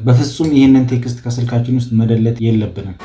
በፍጹም ይህንን ቴክስት ከስልካችን ውስጥ መደለት የለብንም።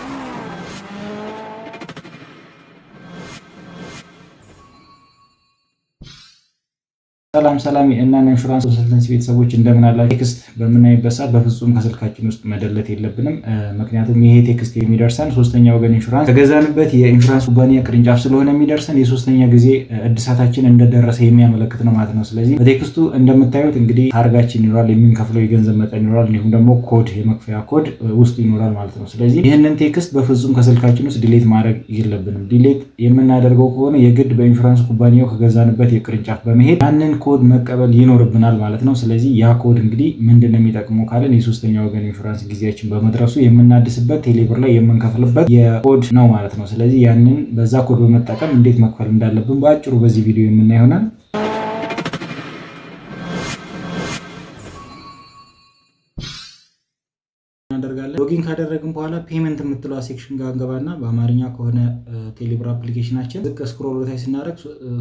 ሰላም የእናን ኢንሹራንስ ኮንሰልተንሲ ቤተሰቦች እንደምን አላችሁ? ቴክስት በምናይበት ሰዓት በፍጹም ከስልካችን ውስጥ መደለት የለብንም። ምክንያቱም ይሄ ቴክስት የሚደርሰን ሶስተኛ ወገን ኢንሹራንስ ከገዛንበት የኢንሹራንስ ኩባንያ ቅርንጫፍ ስለሆነ የሚደርሰን የሶስተኛ ጊዜ እድሳታችን እንደደረሰ የሚያመለክት ነው ማለት ነው። ስለዚህ በቴክስቱ እንደምታዩት እንግዲህ ታርጋችን ይኖራል፣ የምንከፍለው የገንዘብ መጠን ይኖራል፣ እንዲሁም ደግሞ ኮድ የመክፈያ ኮድ ውስጥ ይኖራል ማለት ነው። ስለዚህ ይህንን ቴክስት በፍጹም ከስልካችን ውስጥ ዲሌት ማድረግ የለብንም። ዲሌት የምናደርገው ከሆነ የግድ በኢንሹራንስ ኩባንያው ከገዛንበት የቅርንጫፍ በመሄድ ያንን ኮድ መቀበል ይኖርብናል ማለት ነው። ስለዚህ ያ ኮድ እንግዲህ ምንድነው የሚጠቅመው ካለን የሶስተኛ ወገን ኢንሹራንስ ጊዜያችን በመድረሱ የምናድስበት ቴሌብር ላይ የምንከፍልበት የኮድ ነው ማለት ነው። ስለዚህ ያንን በዛ ኮድ በመጠቀም እንዴት መክፈል እንዳለብን በአጭሩ በዚህ ቪዲዮ የምናየው ይሆናል። ሎጊን ካደረግን በኋላ ፔመንት የምትለው ሴክሽን ጋር እንገባና በአማርኛ ከሆነ ቴሌብር አፕሊኬሽናችን ዝቅ ስክሮል ወደ ታች ስናደርግ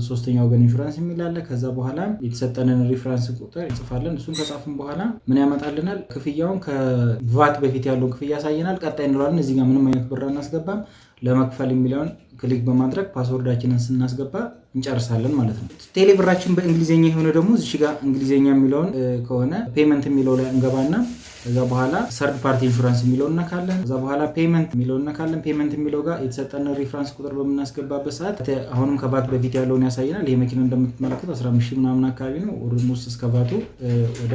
ሶስተኛ ወገን ኢንሹራንስ የሚል አለ። ከዛ በኋላ የተሰጠንን ሪፈረንስ ቁጥር እንጽፋለን። እሱን ከጻፍን በኋላ ምን ያመጣልናል? ክፍያውን ከቫት በፊት ያለውን ክፍያ ያሳየናል። ቀጣይ እንለዋለን። እዚህ ጋር ምንም አይነት ብር አናስገባም። ለመክፈል የሚለውን ክሊክ በማድረግ ፓስወርዳችንን ስናስገባ እንጨርሳለን ማለት ነው። ቴሌብራችን በእንግሊዝኛ የሆነ ደግሞ እዚህ ጋር እንግሊዝኛ የሚለውን ከሆነ ፔመንት የሚለው ላይ እንገባና ከዛ በኋላ ሰርድ ፓርቲ ኢንሹራንስ የሚለው እናካለን። ከዛ በኋላ ፔመንት የሚለው እናካለን። ፔመንት የሚለው ጋር የተሰጠነ ሪፈረንስ ቁጥር በምናስገባበት ሰዓት አሁንም ከቫት በፊት ያለውን ያሳየናል። ይሄ መኪና እንደምትመለከቱ 15000 ምናምን አካባቢ ነው። ኦልሞስት እስከ ቫቱ ወደ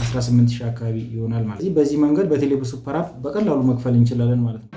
18000 አካባቢ ይሆናል ማለት ነው። በዚህ መንገድ በቴሌብር ሱፐር አፕ በቀላሉ መክፈል እንችላለን ማለት ነው።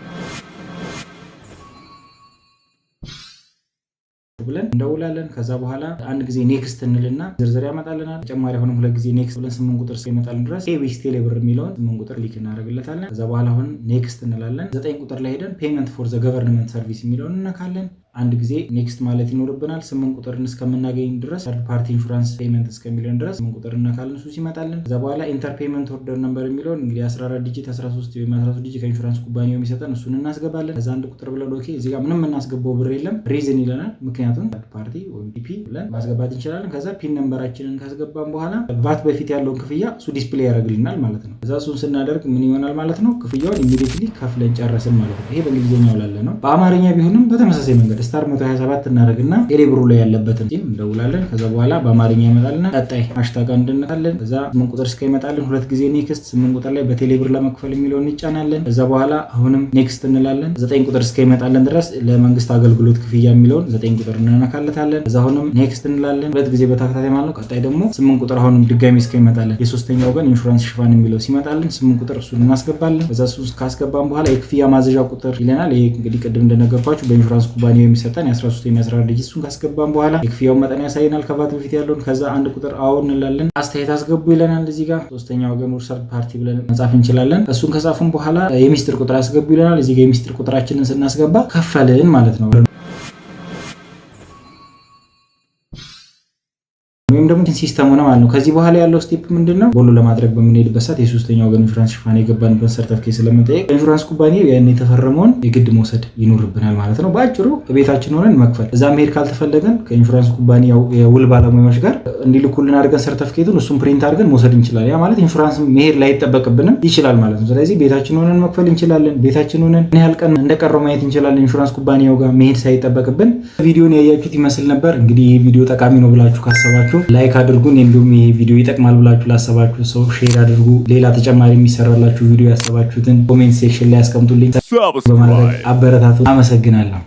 ብለን እንደውላለን። ከዛ በኋላ አንድ ጊዜ ኔክስት እንልና ዝርዝር ያመጣልናል። ተጨማሪ አሁንም ሁለት ጊዜ ኔክስት ብለን 8 ቁጥር እስኪመጣልን ድረስ ፔቢስ ቴሌብር የሚለውን 8 ቁጥር ሊክ እናደርግለታለን። ከዛ በኋላ አሁን ኔክስት እንላለን። 9 ቁጥር ላይ ሄደን ፔመንት ፎር ዘ ገቨርንመንት ሰርቪስ የሚለውን እንነካለን። አንድ ጊዜ ኔክስት ማለት ይኖርብናል። 8 ቁጥርን እስከምናገኝ ድረስ ሰርድ ፓርቲ ኢንሹራንስ ፔመንት እስከሚለን ድረስ 8 ቁጥር እንነካለን። እሱ ሲመጣልን ከዛ በኋላ ኢንተር ፔመንት ኦርደር ነምበር የሚለውን እንግዲህ 14 ዲጂት 13 ወይም 13 ዲጂት ከኢንሹራንስ ኩባንያው የሚሰጠን እሱን እናስገባለን። ከዛ አንድ ቁጥር ብለን ኦኬ፣ እዚህ ጋር ምንም እናስገባው ብር የለም ሪዝን ይለናል። ምክንያቱም ሰርድ ፓርቲ ወይም ፒ ብለን ማስገባት እንችላለን። ከዛ ፒን ነምበራችንን ካስገባን በኋላ ቫት በፊት ያለውን ክፍያ እሱ ዲስፕሌይ ያደርግልናል ማለት ነው። ከዛ እሱን ስናደርግ ምን ይሆናል ማለት ነው? ክፍያውን ኢሚዲየትሊ ከፍለን ጨረስን ማለት ነው። ይሄ በእንግሊዝኛው ላለ ነው። በአማርኛ ቢሆንም በተመሳሳይ መንገድ ስታር 127 እናደርግና ቴሌብሩ ላይ ያለበትን ቲም እንደውላለን። ከዛ በኋላ በአማርኛ ይመጣልና ቀጣይ ሃሽታግ እንድንካለን። ከዛ 8 ቁጥር እስከይመጣልን ሁለት ጊዜ ኔክስት 8 ቁጥር ላይ በቴሌብር ለመክፈል የሚለውን እንጫናለን። ከዛ በኋላ አሁንም ኔክስት እንላለን። 9 ቁጥር እስከይመጣልን ድረስ ለመንግስት አገልግሎት ክፍያ የሚለውን 9 ቁጥር እንነካለታለን። ከዛ አሁንም ኔክስት እንላለን። ሁለት ጊዜ በተከታታይ ማለት ነው። ቀጣይ ደግሞ 8 ቁጥር አሁንም ድጋሚ እስከይመጣልን የሶስተኛ ወገን ኢንሹራንስ ሽፋን የሚለው ሲመጣልን 8 ቁጥር እሱን እናስገባለን። ከዛ እሱ ካስገባን በኋላ የክፍያ ማዘዣ ቁጥር ይለናል። ይሄ እንግዲህ ቅድም እንደነገርኳችሁ በኢንሹራንስ ኩባንያው የሚሰጠን 13 የሚያስራር ዲጂት እሱን ካስገባን በኋላ የክፍያውን መጠን ያሳየናል ከቫት በፊት ያለውን። ከዛ አንድ ቁጥር አዎ እንላለን። አስተያየት አስገቡ ይለናል። እዚህ ጋር ሶስተኛ ወገን ሰርድ ፓርቲ ብለን መጻፍ እንችላለን። እሱን ከጻፍን በኋላ የሚስጥር ቁጥር አስገቡ ይለናል። እዚህ ጋር የሚስጥር ቁጥራችንን ስናስገባ ከፈልን ማለት ነው። ወይም ደግሞ ሲስተሙ ነው ማለት ነው። ከዚህ በኋላ ያለው ስቴፕ ምንድነው? ቦሎ ለማድረግ በምንሄድበት ሰዓት የሶስተኛ ወገን ኢንሹራንስ ሽፋን የገባንበት ሰርተፊኬት ስለምንጠይቅ ኢንሹራንስ ኩባንያው ያን የተፈረመውን የግድ መውሰድ ይኖርብናል ማለት ነው። በአጭሩ ቤታችን ሆነን መክፈል። እዛ መሄድ ካልተፈለገን ከኢንሹራንስ ኩባንያው የውል ባለሙያዎች ጋር እንዲልኩልን አድርገን ሰርተፊኬቱን እሱን ፕሪንት አድርገን መውሰድ እንችላለን። ያ ማለት ኢንሹራንስ መሄድ ላይጠበቅብንም ይችላል ማለት ነው። ስለዚህ ቤታችን ሆነን መክፈል እንችላለን። ቤታችን ሆነን ምን ያህል ቀን እንደቀረው ማየት እንችላለን። ኢንሹራንስ ኩባንያው ጋር መሄድ ሳይጠበቅብን። ቪዲዮን ያያችሁት ይመስል ነበር። እንግዲህ ይህ ቪዲዮ ጠቃሚ ነው ብላችሁ ካሰባችሁ ላይክ አድርጉን። እንዲሁም ይሄ ቪዲዮ ይጠቅማል ብላችሁ ላሰባችሁ ሰው ሼር አድርጉ። ሌላ ተጨማሪ የሚሰራላችሁ ቪዲዮ ያሰባችሁትን ኮሜንት ሴክሽን ላይ አስቀምጡልኝ። በማድረግ አበረታቱ። አመሰግናለሁ።